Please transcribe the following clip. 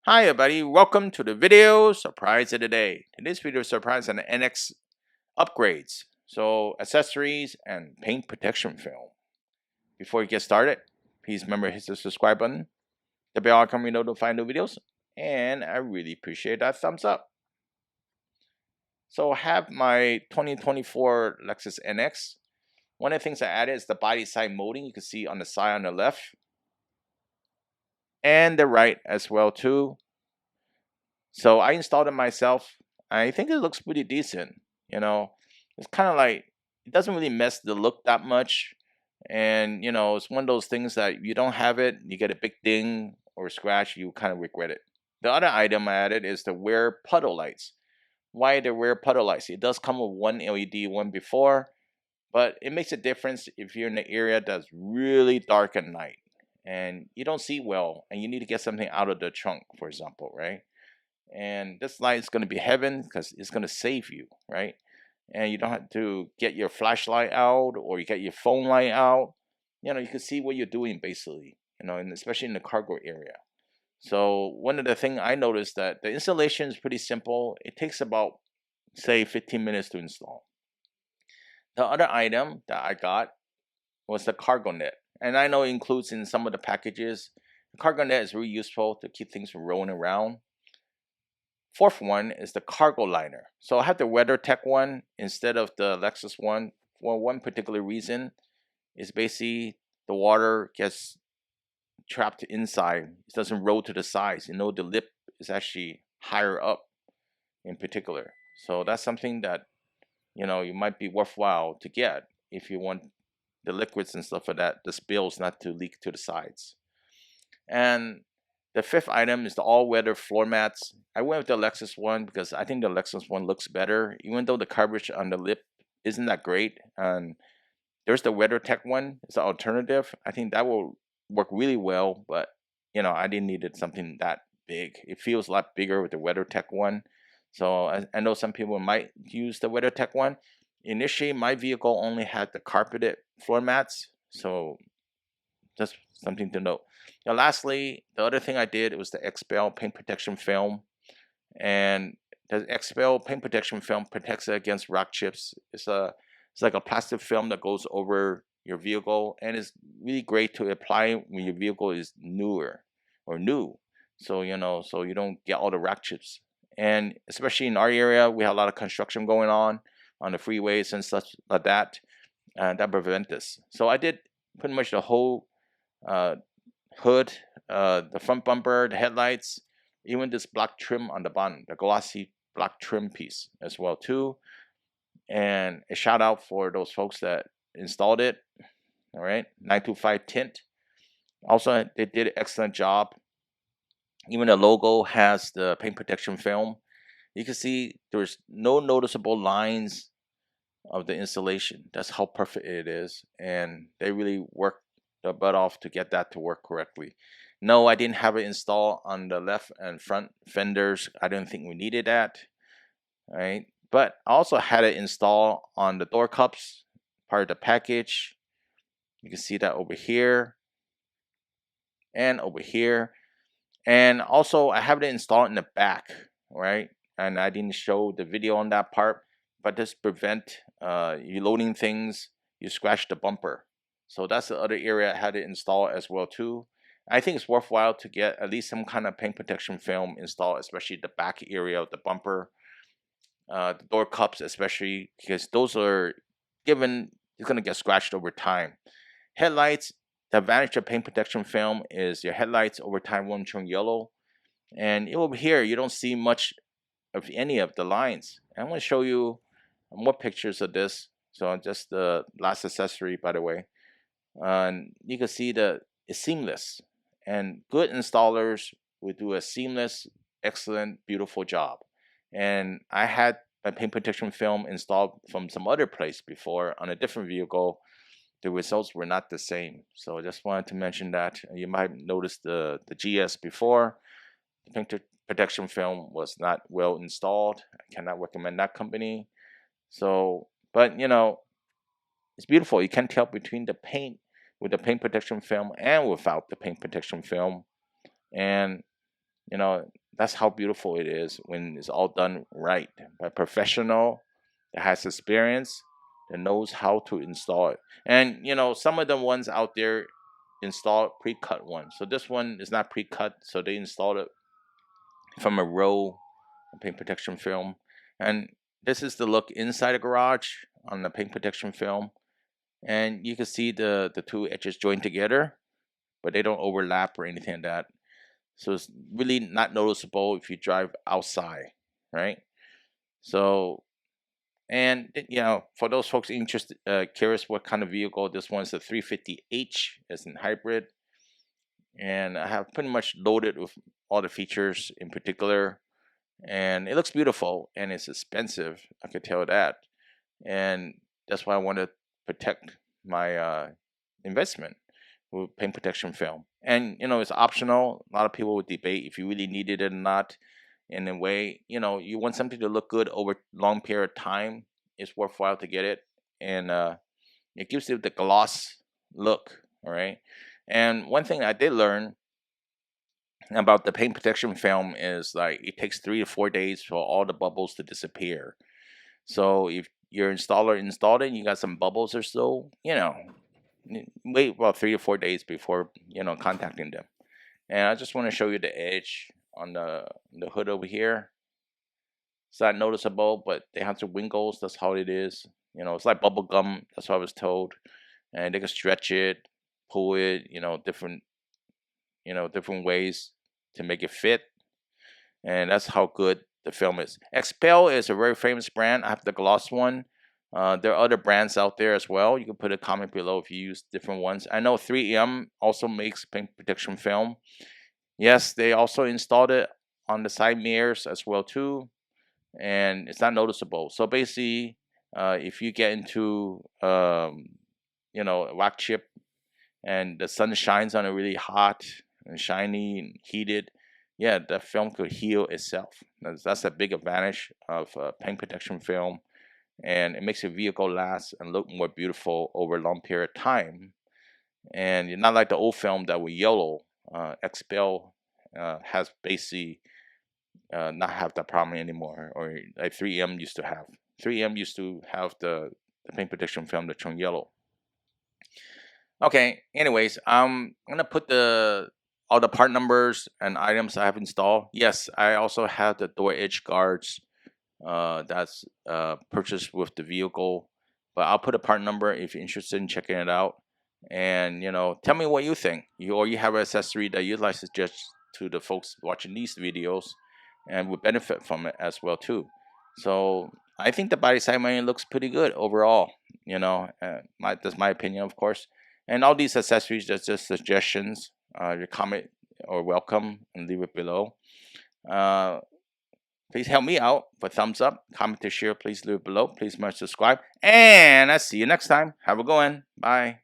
Hi everybody, welcome to the video surprise of the day. Today's video surprise on the NX Upgrades. So accessories and paint protection film. Before we get started, please remember to hit the subscribe button, the bell icon to be notified new videos, and I really appreciate that thumbs up. So I have my 2024 Lexus NX. One of the things I added is the body side molding. You can see on the side on the left and the right as well too. So I installed it myself. I think it looks pretty decent. It's kind of like it doesn't really mess the look that much. And it's one of those things that you don't have it, you get a big ding or scratch, you kind of regret it. The other item I added is the rear puddle lights. Why the rear puddle lights? It does come with one LED one before, but it makes a difference if you're in an area that's really dark at night and you don't see well and you need to get something out of the trunk, for example, right? And this light is going to be heaven because it's going to save you, right? And you don't have to get your flashlight out or you get your phone light out. You can see what you're doing basically, and especially in the cargo area. So one of the things I noticed that the installation is pretty simple. It takes about, say, 15 minutes to install. The other item that I got was the cargo net. And I know it includes in some of the packages. The cargo net is really useful to keep things from rolling around. Fourth one is the cargo liner. So I have the WeatherTech one instead of the Lexus one for one particular reason. Is basically the water gets trapped inside. It doesn't roll to the sides. The lip is actually higher up in particular. So that's something that you might be worthwhile to get if you want the liquids and stuff like that, the spills not to leak to the sides. And the fifth item is the all-weather floor mats. I went with the Lexus one because I think the Lexus one looks better, even though the coverage on the lip isn't that great. And there's the WeatherTech one. It's an alternative. I think that will work really well, but I didn't need it something that big. It feels a lot bigger with the WeatherTech one. So I know some people might use the WeatherTech one. Initially, my vehicle only had the carpeted floor mats, so just something to note. Now, lastly, the other thing I did was the XPEL paint protection film, and the XPEL paint protection film protects it against rock chips. It's like a plastic film that goes over your vehicle, and it's really great to apply when your vehicle is newer or new. So so you don't get all the rock chips. And especially in our area, we have a lot of construction going on the freeways and such like that, and that prevent this. So I did pretty much the whole hood, the front bumper, the headlights, even this black trim on the bottom, the glossy black trim piece as well too. And a shout out for those folks that installed it. All right, 925 tint. Also, they did an excellent job. Even the logo has the paint protection film. You can see there's no noticeable lines of the installation. That's how perfect it is, and they really worked their butt off to get that to work correctly. No, I didn't have it installed on the left and front fenders. I didn't think we needed that. All right, but I also had it installed on the door cups, part of the package. You can see that over here and over here. And also I have it installed in the back, right? And I didn't show the video on that part, but this prevent you loading things, you scratch the bumper. So that's the other area I had it installed as well too. I think it's worthwhile to get at least some kind of paint protection film installed, especially the back area of the bumper, the door cups especially, because those are given it's gonna get scratched over time. Headlights, the advantage of paint protection film is your headlights over time won't turn yellow. And over here, you don't see much of any of the lines. I'm going to show you more pictures of this. So just the last accessory, by the way. And you can see that it's seamless. And good installers will do a seamless, excellent, beautiful job. And I had my paint protection film installed from some other place before on a different vehicle. The results were not the same. So I just wanted to mention that. You might notice the GS before. The paint protection film was not well installed. I cannot recommend that company. So, but it's beautiful. You can tell between the paint with the paint protection film and without the paint protection film. And You know, that's how beautiful it is when it's all done right by a professional that has experience, that knows how to install it. And you know, some of the ones out there install pre-cut ones. So this one is not pre-cut, so they installed it from a roll of paint protection film. And this is the look inside the garage on the paint protection film. And you can see the two edges joined together, but they don't overlap or anything like that. So it's really not noticeable if you drive outside, right? So, and you know, for those folks interested, curious what kind of vehicle this one's, a 350h, it's in hybrid, and I have pretty much loaded with all the features in particular, and it looks beautiful and it's expensive. I could tell that, and that's why I want to protect my investment with paint protection film. And you know, it's optional. A lot of people would debate if you really need it or not. In a way, you know, you want something to look good over long period of time, it's worthwhile to get it. And it gives it the gloss look. All right. And one thing I did learn about the paint protection film is like it takes 3 to 4 days for all the bubbles to disappear. So if your installer installed it and you got some bubbles or so, you know, wait about 3 to 4 days before, you know, contacting them. And I just want to show you the edge on the hood over here. It's not noticeable, but they have some wrinkles. That's how it is. You know, it's like bubble gum. That's what I was told. And they can stretch it, pull it, different ways to make it fit. And that's how good the film is. XPEL is a very famous brand. I have the gloss one. There are other brands out there as well. You can put a comment below if you use different ones. I know 3M also makes paint protection film. Yes, they also installed it on the side mirrors as well too, and it's not noticeable. So basically, if you get into a wax chip and the sun shines on it really hot and shiny and heated, yeah, the film could heal itself. That's a big advantage of paint protection film, and it makes your vehicle last and look more beautiful over a long period of time. And you're not like the old film that were yellow. XPEL has basically not have that problem anymore, or like 3M used to have. 3M used to have the paint protection film that turned yellow. Okay, anyways, I'm gonna put all the part numbers and items I have installed. Yes, I also have the door edge guards that's purchased with the vehicle, but I'll put a part number if you're interested in checking it out. And tell me what you think. You have an accessory that you'd like to suggest to the folks watching these videos and would benefit from it as well too. So I think the body side mount looks pretty good overall. That's my opinion, of course. And all these accessories are just suggestions. Your comment or welcome, and leave it below. Please help me out for thumbs up, comment, to share. Please leave it below. Please subscribe, and I'll see you next time. Have a good one. Bye.